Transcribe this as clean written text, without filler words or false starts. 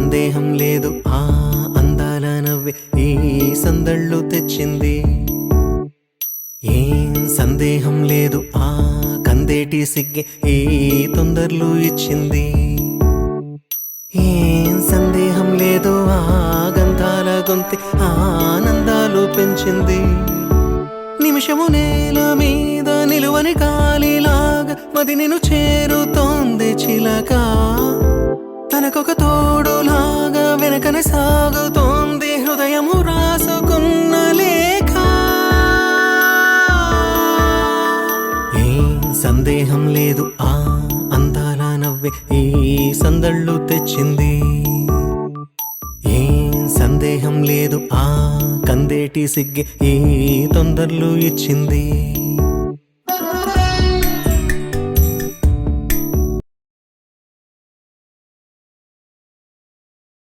సందేహం లేదు ఆ అందాల నవ్వే ఈ సందళ్ళు తెచ్చింది. ఏం సందేహం లేదు ఆ కందేటి సిగ్గే ఈ తొందరలు ఇచ్చింది. ఏం సందేహం లేదు ఆ గంధాల గొంతి ఆనందాలు పెంచింది. నిమిషము నేల మీద నిలువని గాలిలాగా మది నిన్ను చేరుతోంది చిలక. తనకొక తోడులాగా వెనకనే సాగుతోంది హృదయము రాసుకున్న లేఖ. ఏం సందేహం లేదు ఆ అందాల నవ్వే ఈ సందళ్ళు తెచ్చింది. ఏం సందేహం లేదు ఆ కందేటి సిగ్గే ఈ తొందరలు ఇచ్చింది.